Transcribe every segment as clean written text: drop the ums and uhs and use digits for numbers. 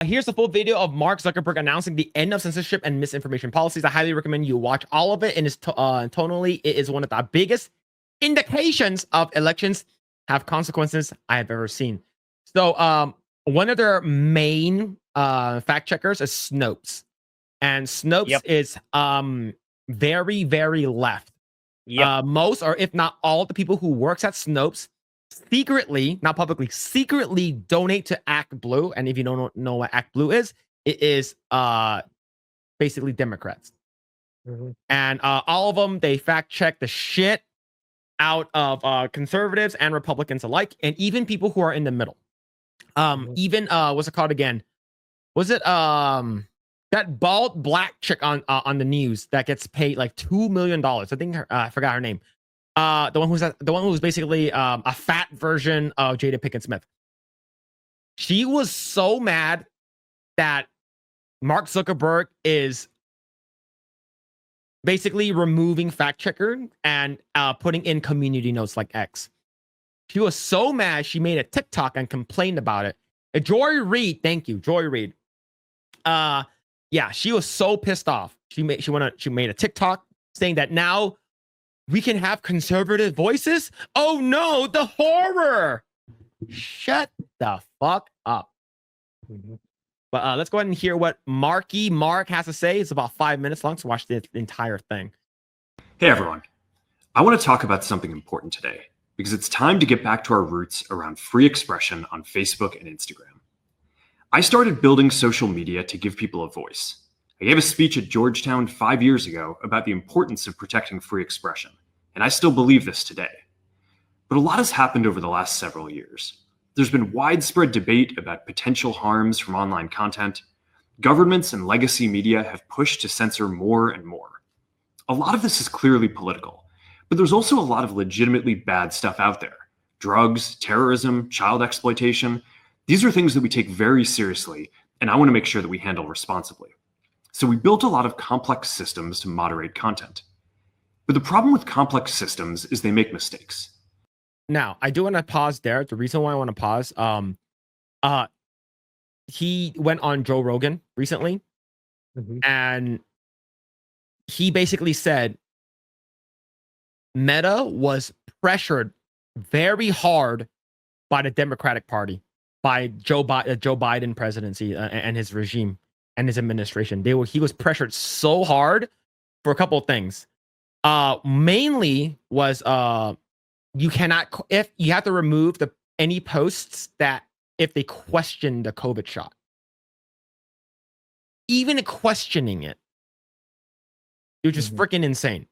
Here's the full video of Mark Zuckerberg announcing the end of censorship and misinformation policies. I highly recommend you watch all of it. And tonally, it is one of the biggest indications of elections have consequences I have ever seen. So one of their main fact checkers is Snopes. And Snopes is very, very left. Most, or if not all, the people who works at Snopes secretly, not publicly, secretly donate to Act Blue. And if you don't know what Act Blue is, it is basically Democrats. And all of them, they fact check the shit out of conservatives and Republicans alike, and even people who are in the middle. Even what's it called again? Was it that bald black chick on the news that gets paid like $2 million? I think I forgot her name. The one who's basically a fat version of Jada Pinkett Smith. She was so mad that Mark Zuckerberg is basically removing fact checker and putting in community notes like X. She was so mad she made a TikTok and complained about it. Joy Reid, thank you, Joy Reid. Yeah, she was so pissed off. She made a TikTok saying that now we can have conservative voices. Oh no, the horror! Shut the fuck up. But let's go ahead and hear what Mark has to say. It's about 5 minutes long, so watch the entire thing. Hey everyone. I want to talk about something important today because it's time to get back to our roots around free expression on Facebook and Instagram. I started building social media to give people a voice. I gave a speech at Georgetown 5 years ago about the importance of protecting free expression, and I still believe this today. But a lot has happened over the last several years. There's been widespread debate about potential harms from online content. Governments and legacy media have pushed to censor more and more. A lot of this is clearly political, but there's also a lot of legitimately bad stuff out there. Drugs, terrorism, child exploitation. These are things that we take very seriously, and I want to make sure that we handle responsibly. So we built a lot of complex systems to moderate content. But the problem with complex systems is they make mistakes. Now, I do want to pause there. The reason why I want to pause, he went on Joe Rogan recently, and he basically said Meta was pressured very hard by the Democratic Party, by Joe Biden presidency and his regime and his administration. He was pressured so hard for a couple of things. Mainly was you cannot, if you have to remove any posts that if they question the COVID shot, even questioning it, which is freaking insane.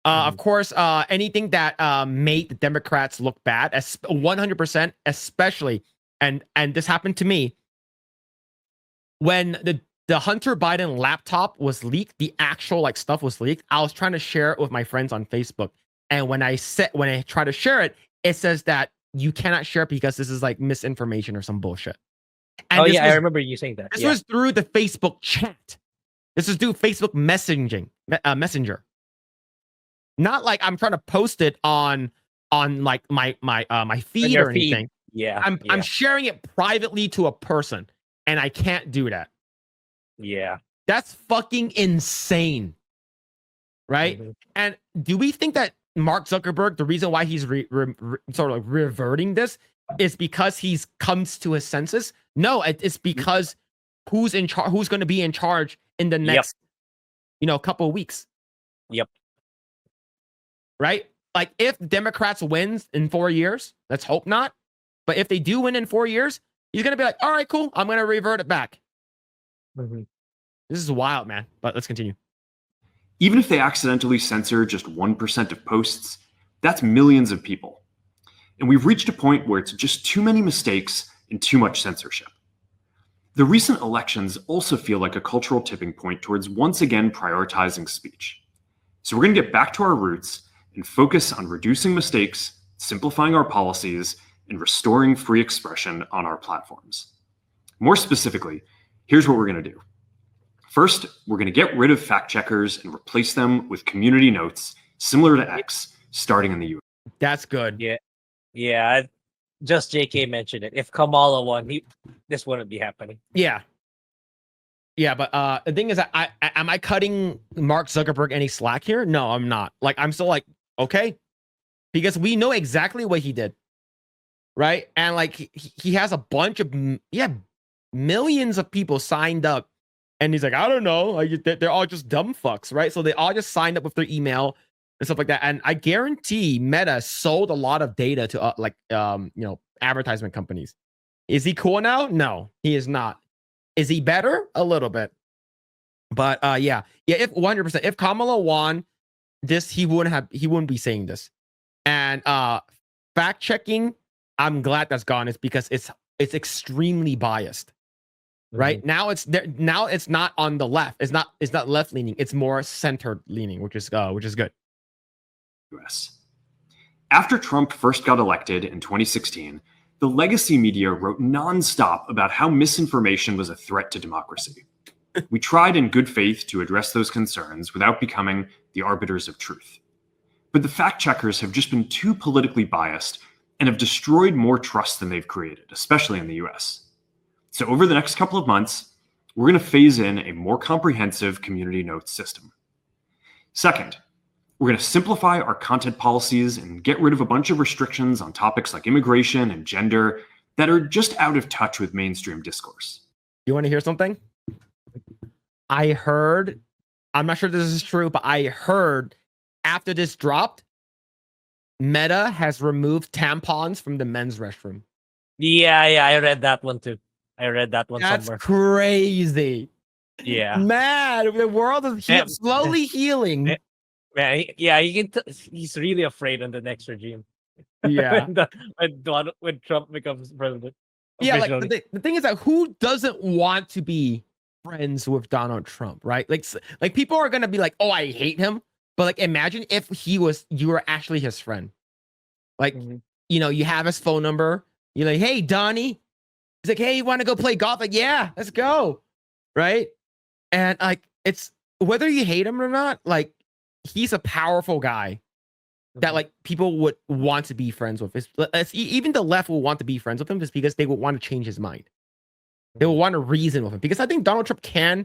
Of course, anything that made the Democrats look bad, 100%, especially, and this happened to me when the Hunter Biden laptop was leaked. The actual stuff was leaked. I was trying to share it with my friends on Facebook. And when I try to share it, it says that you cannot share it because this is misinformation or some bullshit. And I remember you saying that. This was through the Facebook chat. This is through Facebook Messenger. Not like I'm trying to post it on my feed or anything. I'm sharing it privately to a person, and I can't do that. Yeah. That's fucking insane. Right? And do we think that Mark Zuckerberg, the reason why he's sort of reverting this is because he's comes to his senses? No, it's because who's in charge? Who's going to be in charge in the next, couple of weeks? Right? Like if Democrats wins in 4 years, let's hope not. But if they do win in 4 years, he's going to be like, all right, cool. I'm going to revert it back. This is wild, man. But let's continue. Even if they accidentally censor just 1% of posts, that's millions of people. And we've reached a point where it's just too many mistakes and too much censorship. The recent elections also feel like a cultural tipping point towards once again prioritizing speech. So we're going to get back to our roots and focus on reducing mistakes, simplifying our policies, and restoring free expression on our platforms. More specifically, here's what we're going to do. First, we're going to get rid of fact checkers and replace them with community notes similar to X, starting in the US. That's good. Yeah. Just JK mentioned it. If Kamala won, this wouldn't be happening. Yeah. Yeah, but the thing is that am I cutting Mark Zuckerberg any slack here? No, I'm not. Like, I'm still like, okay, because we know exactly what he did, right? And like he has a bunch of millions of people signed up, and he's like, I don't know, like they're all just dumb fucks, right? So they all just signed up with their email and stuff like that. And I guarantee Meta sold a lot of data to advertisement companies. Is he cool now? No, he is not. Is he better? A little bit. But yeah, if 100%, if Kamala won this, he wouldn't be saying this. And fact checking, I'm glad that's gone. It's because it's extremely biased. Right now, it's there. Now it's not on the left. It's not left leaning. It's more centered leaning, which is good. US. After Trump first got elected in 2016, the legacy media wrote nonstop about how misinformation was a threat to democracy. We tried in good faith to address those concerns without becoming the arbiters of truth. But the fact checkers have just been too politically biased and have destroyed more trust than they've created, especially in the US. So over the next couple of months, we're going to phase in a more comprehensive community notes system. Second, we're going to simplify our content policies and get rid of a bunch of restrictions on topics like immigration and gender that are just out of touch with mainstream discourse. You want to hear something? I heard, I'm not sure this is true, but I heard after this dropped, Meta has removed tampons from the men's restroom. Yeah, I read that one too. I read that one That's somewhere. crazy. Yeah. Man, the world is slowly healing. Man, he's really afraid in the next regime. Yeah. when Trump becomes president. Yeah, like the thing is that who doesn't want to be friends with Donald Trump, right? Like people are gonna be like, oh, I hate him. But like imagine if you were actually his friend. Like, you have his phone number, you're like, hey, Donnie. He's like, hey, you want to go play golf? Like, yeah, let's go. Right. And like it's whether you hate him or not, like he's a powerful guy that like people would want to be friends with. Even the left will want to be friends with him just because they would want to change his mind. They will want to reason with him because I think Donald Trump can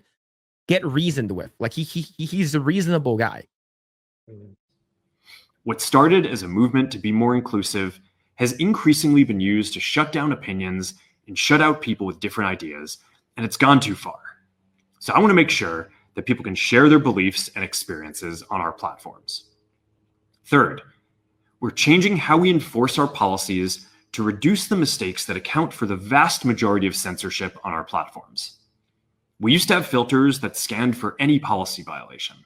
get reasoned with. Like he's a reasonable guy. What started as a movement to be more inclusive has increasingly been used to shut down opinions and shut out people with different ideas, and it's gone too far. So I want to make sure that people can share their beliefs and experiences on our platforms. Third, we're changing how we enforce our policies to reduce the mistakes that account for the vast majority of censorship on our platforms. We used to have filters that scanned for any policy violation.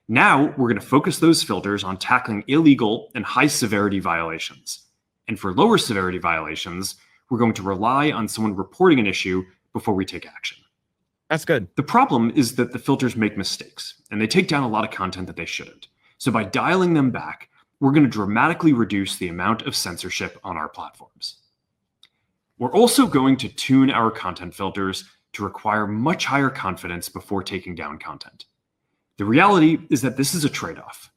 Now we're going to focus those filters on tackling illegal and high severity violations. And for lower severity violations, we're going to rely on someone reporting an issue before we take action. That's good. The problem is that the filters make mistakes and they take down a lot of content that they shouldn't. So by dialing them back, we're going to dramatically reduce the amount of censorship on our platforms. We're also going to tune our content filters to require much higher confidence before taking down content. The reality is that this is a trade-off.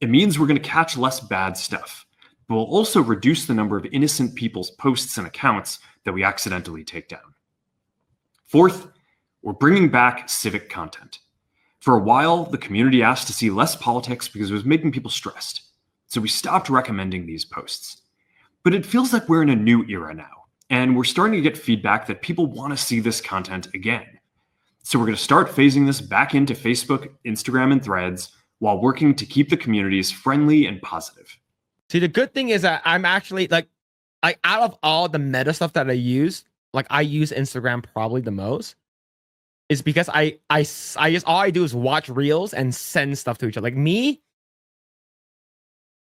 It means we're going to catch less bad stuff, but we'll also reduce the number of innocent people's posts and accounts that we accidentally take down. Fourth, we're bringing back civic content. For a while, the community asked to see less politics because it was making people stressed. So we stopped recommending these posts. But it feels like we're in a new era now, and we're starting to get feedback that people want to see this content again. So we're going to start phasing this back into Facebook, Instagram, and Threads while working to keep the communities friendly and positive. See, the good thing is that I'm actually like out of all the meta stuff that I use, like I use Instagram probably the most. Is because I just all I do is watch reels and send stuff to each other. Like me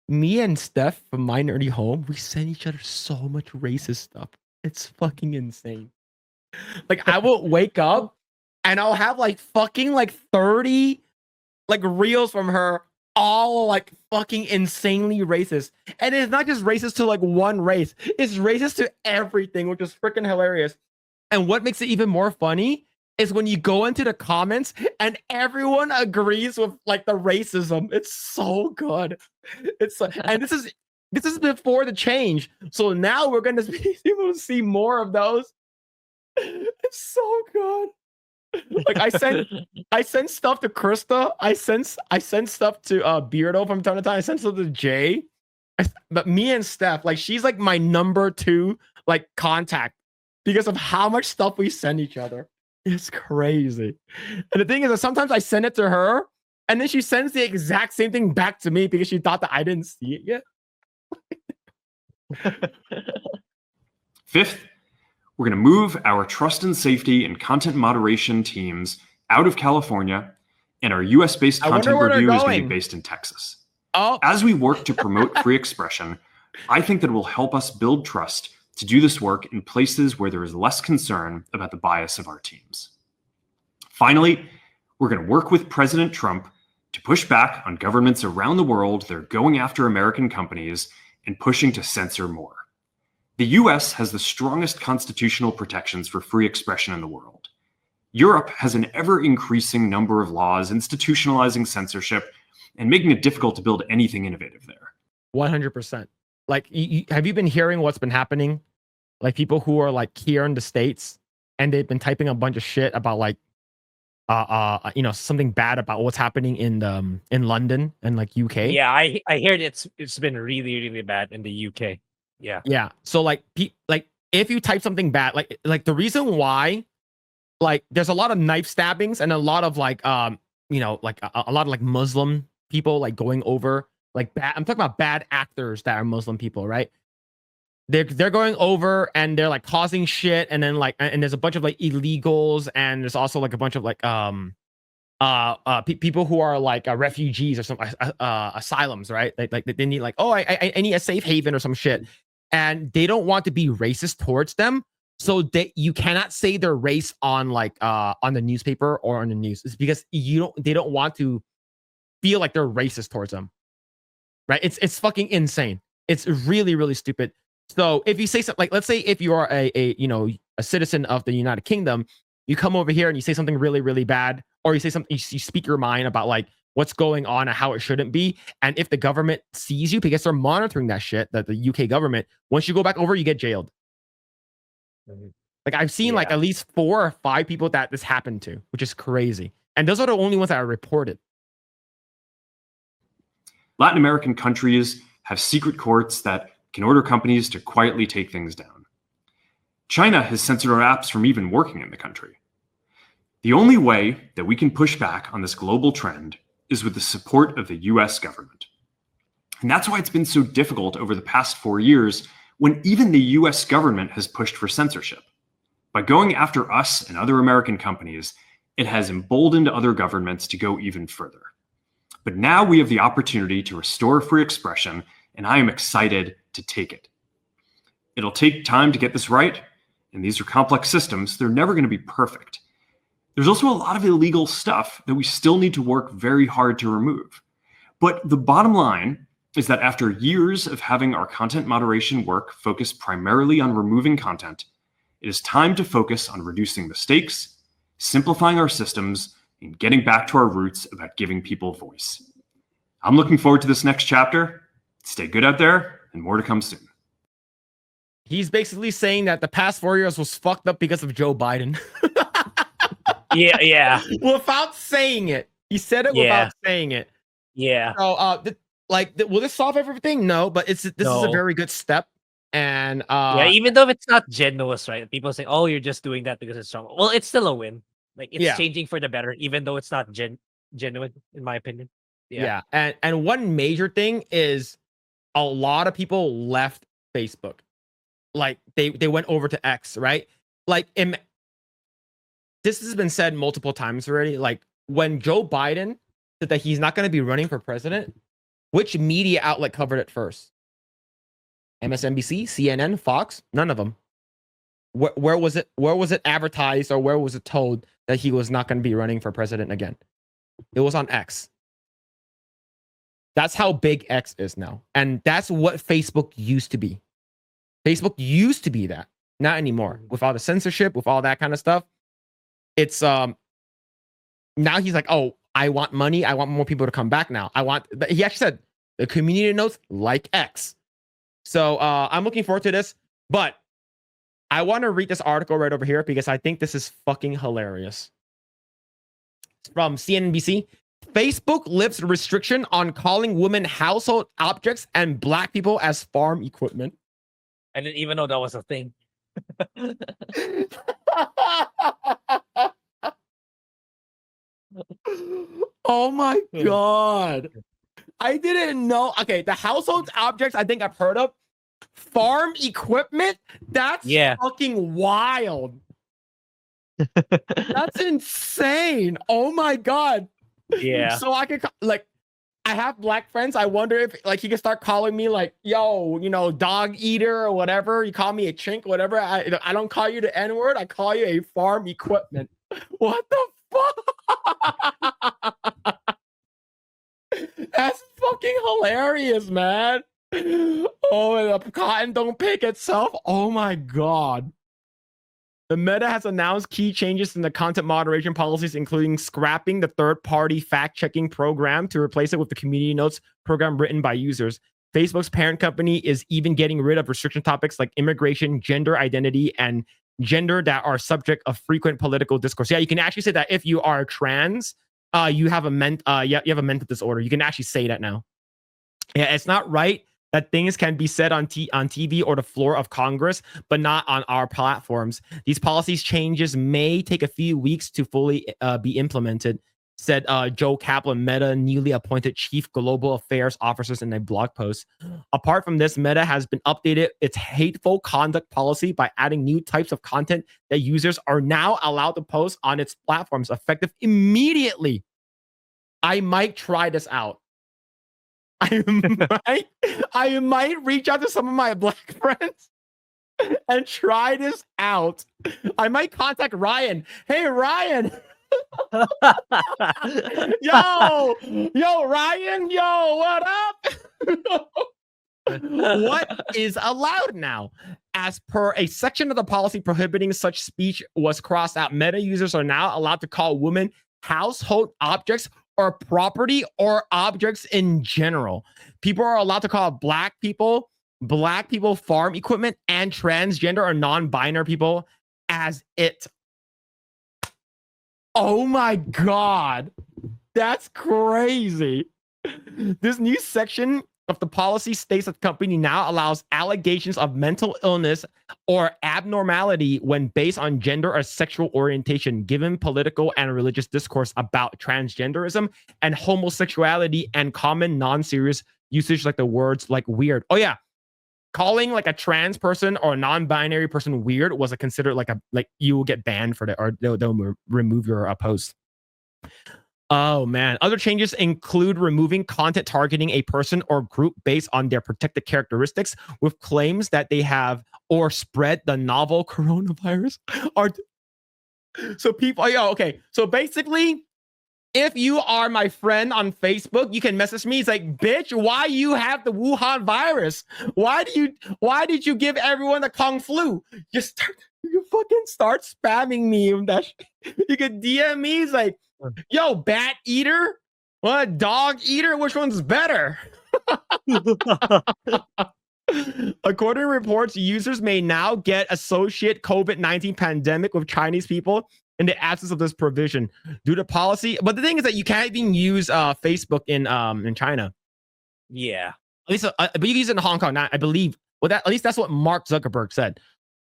and Steph from My Nerdy Home, we send each other so much racist stuff. It's fucking insane. Like I will wake up and I'll have like fucking like 30 like reels from her, all like fucking insanely racist. And it's not just racist to like one race, it's racist to everything, which is freaking hilarious. And what makes it even more funny is when you go into the comments and everyone agrees with like the racism. It's so good. It's and this is before the change. So now we're gonna be able to see more of those. It's so good. Like I send stuff to Krista. I send stuff to Beardo from time to time. I send stuff to Jay. But me and Steph, like she's like my number 2 like contact because of how much stuff we send each other. It's crazy. And the thing is that sometimes I send it to her and then she sends the exact same thing back to me because she thought that I didn't see it yet. Fifth, we're going to move our trust and safety and content moderation teams out of California, and our US-based content review is going to be based in Texas. Oh. As we work to promote free expression, I think that it will help us build trust to do this work in places where there is less concern about the bias of our teams. Finally, we're going to work with President Trump to push back on governments around the world that are going after American companies and pushing to censor more. The US has the strongest constitutional protections for free expression in the world. Europe has an ever-increasing number of laws institutionalizing censorship and making it difficult to build anything innovative there. 100%. Like, have you been hearing what's been happening? Like people who are like here in the States and they've been typing a bunch of shit about like, something bad about what's happening in London and like UK. Yeah, I heard it's been really, really bad in the UK. Yeah. Yeah. So like, if you type something bad, like the reason why, like there's a lot of knife stabbings and a lot of like, like a lot of like Muslim people like going over like bad. I'm talking about bad actors that are Muslim people, right? They're going over and they're like causing shit, and then like and there's a bunch of like illegals, and there's also like a bunch of like people who are like refugees or some asylums, right? Like they need like, oh, I need a safe haven or some shit, and they don't want to be racist towards them, so that you cannot say their race on like on the newspaper or on the news. It's because they don't want to feel like they're racist towards them, right? It's fucking insane. It's really, really stupid. So if you say something like, let's say if you are a citizen of the United Kingdom, you come over here and you say something really, really bad, or you say something, you speak your mind about like what's going on and how it shouldn't be. And if the government sees you, because they're monitoring that shit, that the UK government, once you go back over, you get jailed. Like I've seen like at least 4 or 5 people that this happened to, which is crazy. And those are the only ones that are reported. Latin American countries have secret courts that can order companies to quietly take things down. China has censored our apps from even working in the country. The only way that we can push back on this global trend is with the support of the US government. And that's why it's been so difficult over the past 4 years when even the US government has pushed for censorship. By going after us and other American companies, it has emboldened other governments to go even further. But now we have the opportunity to restore free expression, and I am excited to take it. It'll take time to get this right, and these are complex systems. They're never going to be perfect. There's also a lot of illegal stuff that we still need to work very hard to remove. But the bottom line is that after years of having our content moderation work focus primarily on removing content, it is time to focus on reducing mistakes, simplifying our systems, and getting back to our roots about giving people voice. I'm looking forward to this next chapter. Stay good out there, and more to come soon. He's basically saying that the past 4 years was fucked up because of Joe Biden. Yeah. Without saying it. He said it without saying it. Yeah. So, will this solve everything? No, but this is a very good step. And even though it's not genuine, right? People say, "Oh, you're just doing that because it's strong." Well, it's still a win. Like it's changing for the better, even though it's not genuine, in my opinion. Yeah. And one major thing is a lot of people left Facebook. Like they went over to X, right? Like this has been said multiple times already. Like when Joe Biden said that he's not going to be running for president, which media outlet covered it first? MSNBC, CNN, Fox? None of them. Where was it? Where was it advertised, or where was it told that he was not going to be running for president again? It was on X. That's how big X is now, and that's what Facebook used to be. Facebook used to be that, not anymore. With all the censorship, with all that kind of stuff, it's now he's like, oh, I want money. I want more people to come back now. He actually said the community notes like X. So I'm looking forward to this, but I want to read this article right over here because I think this is fucking hilarious. from CNBC. Facebook lifts restriction on calling women household objects and black people as farm equipment. I didn't even know that was a thing. Oh my god. I didn't know. Okay, the household objects I think I've heard of. Farm equipment? That's fucking wild. That's insane. Oh my god. Yeah. So I could like I have black friends. I wonder if like he can start calling me like, yo, you know, dog eater or whatever. You call me a chink, whatever. I don't call you the N-word. I call you a farm equipment. What the fuck? That's fucking hilarious, man. Oh, the cotton don't pick itself. Oh my god. The Meta has announced key changes in the content moderation policies, including scrapping the third-party fact-checking program to replace it with the community notes program written by users. Facebook's parent company is even getting rid of restriction topics like immigration, gender identity, and gender that are subject of frequent political discourse. Yeah, you can actually say that if you are trans, you have a you have a mental disorder. You can actually say that now. Yeah, it's not right that things can be said on TV or the floor of Congress, but not on our platforms. These policies changes may take a few weeks to fully be implemented, said Joe Kaplan, Meta newly appointed Chief Global Affairs Officers in a blog post. Apart from this, Meta has been updated its hateful conduct policy by adding new types of content that users are now allowed to post on its platforms, effective immediately. I might try this out. I might reach out to some of my black friends and try this out. I might contact Ryan. Hey, Ryan. yo, Ryan. Yo, what up? What is allowed now? As per a section of the policy prohibiting such speech was crossed out, Meta users are now allowed to call women household objects or property or objects in general. People are allowed to call black people farm equipment, and transgender or non-binary people as it. Oh my god. That's crazy. This new section of the policy states that the company now allows allegations of mental illness or abnormality when based on gender or sexual orientation, given political and religious discourse about transgenderism and homosexuality and common non-serious usage like the words like weird. Oh yeah. Calling like a trans person or a non-binary person weird was considered like you will get banned for that, or they'll remove your post. Oh man. Other changes include removing content targeting a person or group based on their protected characteristics with claims that they have or spread the novel coronavirus. So people, okay. So basically, if you are my friend on Facebook, you can message me. It's like, bitch, why you have the Wuhan virus? Why did you give everyone the Kung flu? You fucking start spamming me with that shit. You could DM me. It's like, yo, bat eater? What, dog eater? Which one's better? According to reports, users may now get associate COVID-19 pandemic with Chinese people in the absence of this provision due to policy. But the thing is that you can't even use Facebook in China. Yeah. At least, but you can use it in Hong Kong. Now, I believe. Well, at least that's what Mark Zuckerberg said.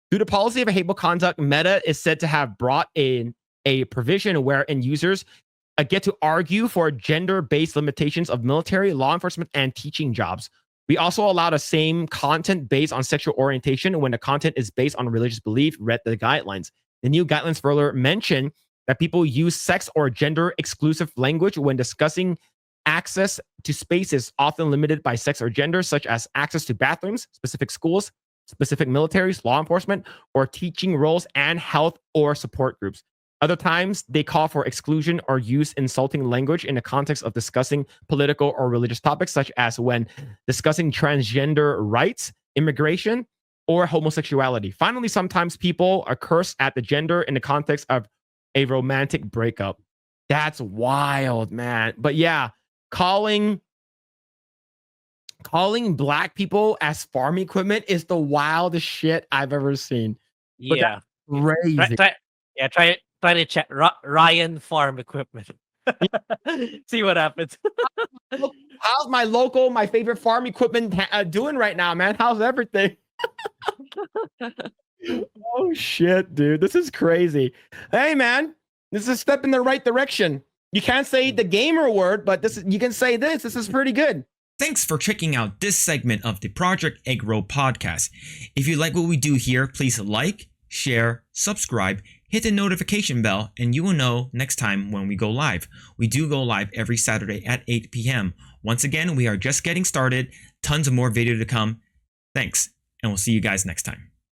Due to policy of hateful conduct, Meta is said to have brought in a provision wherein users get to argue for gender-based limitations of military, law enforcement, and teaching jobs. We also allow the same content based on sexual orientation when the content is based on religious belief, read the guidelines. The new guidelines further mention that people use sex or gender-exclusive language when discussing access to spaces often limited by sex or gender, such as access to bathrooms, specific schools, specific militaries, law enforcement, or teaching roles and health or support groups. Other times, they call for exclusion or use insulting language in the context of discussing political or religious topics, such as when discussing transgender rights, immigration, or homosexuality. Finally, sometimes people are cursed at the gender in the context of a romantic breakup. That's wild, man. But yeah, calling black people as farm equipment is the wildest shit I've ever seen. But Yeah. crazy. Try to check Ryan farm equipment. See what happens. How's my favorite farm equipment doing right now, man? How's everything? Oh shit, dude, this is crazy. Hey, man, this is a step in the right direction. You can't say the gamer word, but you can say this. This is pretty good. Thanks for checking out this segment of the Project Eggroll podcast. If you like what we do here, please like, share, subscribe, hit the notification bell, and you will know next time when we go live. We do go live every Saturday at 8 p.m. Once again, we are just getting started. Tons of more video to come. Thanks, and we'll see you guys next time.